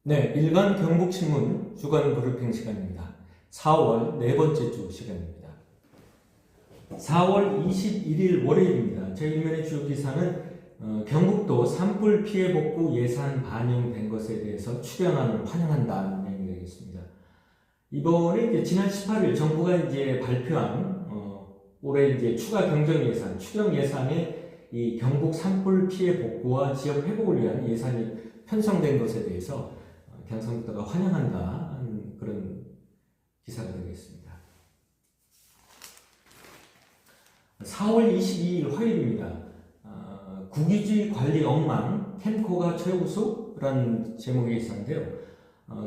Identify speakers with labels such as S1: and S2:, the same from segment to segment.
S1: 네, 일간 경북신문 주간 브리핑 시간입니다. 4월 네 번째 주 시간입니다. 4월 21일 월요일입니다. 제 일면의 주요 기사는 경북도 산불 피해 복구 예산 반영된 것에 대해서 추경안을 환영한다는 내용이 되겠습니다. 이번에 이제 지난 18일 정부가 이제 발표한 올해 이제 추가 경정 예산, 추경 예산에 이 경북 산불 피해 복구와 지역 회복을 위한 예산이 편성된 것에 대해서 경상북도가 환영한다는 그런 기사가 되겠습니다. 4월 22일 화요일입니다. 국유지 관리 엉망, 캠코가 최우수라는 제목의 기사인데요.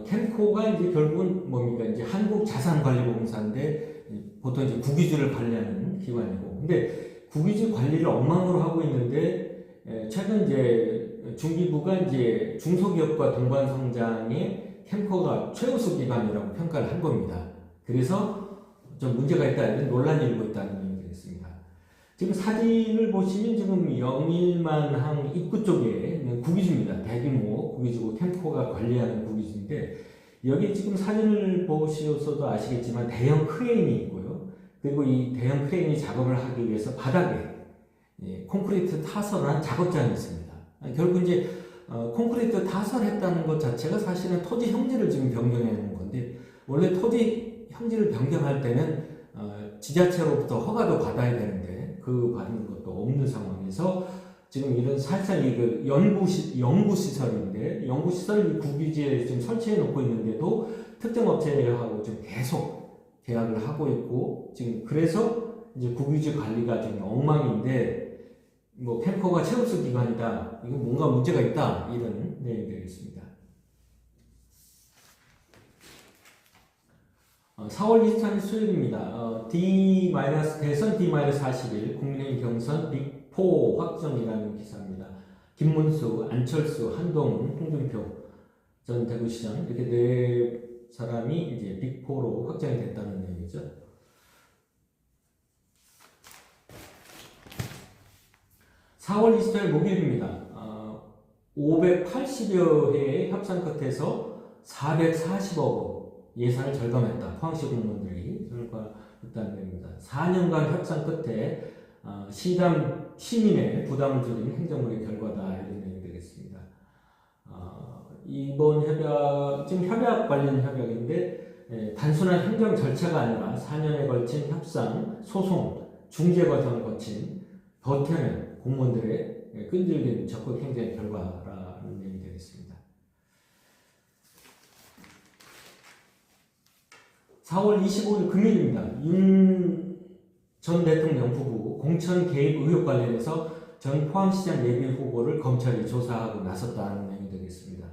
S1: 캠코가 이제 결국은 뭡니까? 이제 한국자산관리공사인데 보통 이제 국유지를 관리하는 기관이고, 근데 국유지 관리를 엉망으로 하고 있는데 최근 이제 중기부가 이제 중소기업과 동반 성장에 캠코가 최우수 기관이라고 평가를 한 겁니다. 그래서 좀 문제가 있다, 이런 논란이 일고 있다는 얘기 되겠습니다. 지금 사진을 보시면 지금 영일만항 입구 쪽에 국유지입니다. 대규모 국유지고 캠코가 관리하는 국유지인데, 여기 지금 사진을 보셔서도 아시겠지만 대형 크레인이 있고요. 그리고 이 대형 크레인이 작업을 하기 위해서 바닥에 콘크리트 타설을 한 작업장이 있습니다. 결국 이제 콘크리트 타설했다는 것 자체가 사실은 토지 형질을 지금 변경해 놓은 건데, 원래 토지 형질을 변경할 때는 지자체로부터 허가도 받아야 되는데 그 받는 것도 없는 상황에서 지금 이런 살짝 그 연구시설인데, 연구시설 국유지에 지금 설치해 놓고 있는데도 특정 업체하고 지금 계속 계약을 하고 있고, 지금 그래서 이제 국유지 관리가 지금 엉망인데, 뭐 캠코가 최우수 기관이다, 이거 뭔가 문제가 있다, 이런 내용이 되겠습니다. 4월 23일 수요일입니다. 대선 D-41 국민의힘 경선 빅4 확정이라는 기사입니다. 김문수, 안철수, 한동훈, 홍준표 전 대구시장, 이렇게 네 사람이 이제 빅4로 확정이 됐다는 내용이죠. 4월 24일 목요일입니다. 580여 회의 협상 끝에서 440억 원 예산을 절감했다. 포항시 공무원들이 절감했다는 내용입니다. 4년간 협상 끝에 시민의 부담을 줄이는 행정부의 결과다, 이런 내용이 되겠습니다. 이번 협약, 지금 협약 관련 협약인데 단순한 행정 절차가 아니라 4년에 걸친 협상, 소송, 중재 과정을 거친 버텨낸 공무원들의 끈질긴 적극 행정의 결과라는 내용이 되겠습니다. 4월 25일 금요일입니다. 윤 전 대통령 부부 공천 개입 의혹 관련해서 전 포항시장 예비 후보를 검찰이 조사하고 나섰다는 내용이 되겠습니다.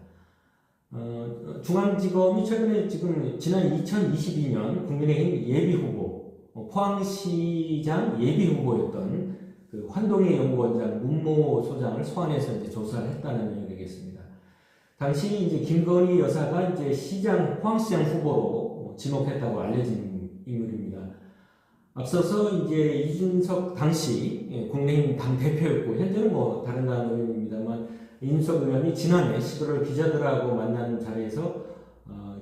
S1: 중앙지검이 최근에 지금 지난 2022년 국민의힘 예비 후보, 포항시장 예비 후보였던 그 환동의 연구원장 문모 소장을 소환해서 이제 조사를 했다는 내용이 되겠습니다. 당시 이제 김건희 여사가 이제 포항시장 후보로 지목했다고 알려진 인물입니다. 앞서서 이제 이준석 당시 국민의힘 당 대표였고, 현재는 뭐 다른 당 의원입니다만, 이준석 의원이 지난해 11월 기자들하고 만나는 자리에서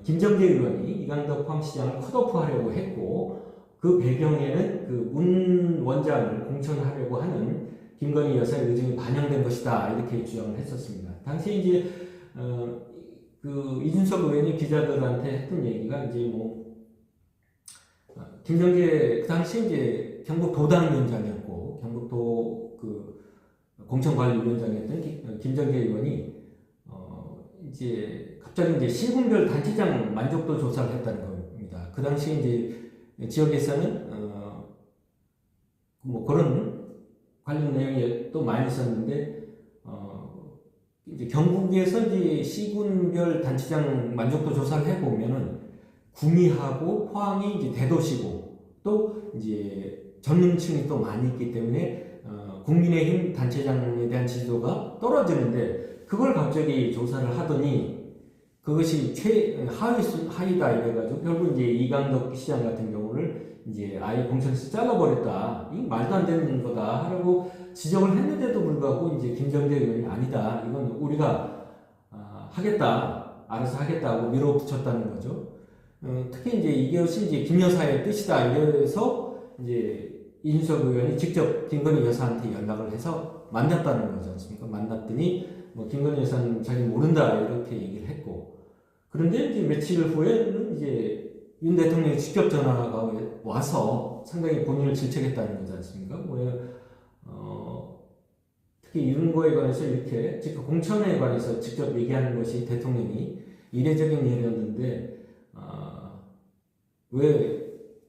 S1: 김정재 의원이 이강덕 포항시장을 컷오프하려고 했고, 그 배경에는 그 문 원장을 공천하려고 하는 김건희 여사의 의중이 반영된 것이다, 이렇게 주장을 했었습니다. 당시 이제 그 이준석 의원이 기자들한테 했던 얘기가 이제 뭐 김정재, 그 당시 이제 경북도당위원장이었고 경북도 그 공천관리위원장이었던 김정재 의원이 이제 갑자기 이제 시군별 단체장 만족도 조사를 했다는 겁니다. 그 당시 이제 지역에서는 뭐 그런 관련 내용이 또 많이 있었는데, 이제 경북에서 이제 시군별 단체장 만족도 조사를 해보면은 구미하고 포항이 이제 대도시고 또 이제 젊은층이 또 많이 있기 때문에 국민의힘 단체장에 대한 지지도가 떨어지는데, 그걸 갑자기 조사를 하더니 그것이 하위다 이래가지고 결국 이제 이강덕 시장 같은 경우를 이제 아예 공천에서 잘라버렸다, 이 말도 안 되는 거다 하라고 지적을 했는데도 불구하고 이제 김정재 의원이 아니다, 이건 우리가 하겠다, 알아서 하겠다고 밀어붙였다는 거죠. 특히 이제 이것이 이제 김 여사의 뜻이다 이래서 이제 이준석 의원이 직접 김건희 여사한테 연락을 해서 만났다는 거지 않습니까? 만났더니 뭐 김건희 여사는 자기 모른다 이렇게 얘기를 했고, 그런데 이제 며칠 후에는 이제 윤 대통령이 직접 전화가 와서 상당히 본인을 질책했다는 거지 않습니까? 특히 이런 거에 관해서 이렇게 즉 공천에 관해서 직접 얘기하는 것이 대통령이 이례적인 일이었는데 왜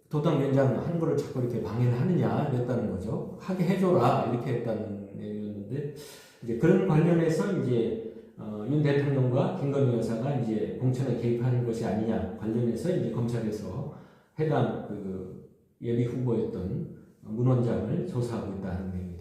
S1: 도당위원장 하는 거를 자꾸 이렇게 방해를 하느냐 이랬다는 거죠. 하게 해줘라 이렇게 했다는 내용이었는데, 이제 그런 관련해서 이제 윤 대통령과 김건희 여사가 이제 공천에 개입하는 것이 아니냐 관련해서 이제 검찰에서 해당 그 예비 후보였던 문 원장을 조사하고 있다는 내용.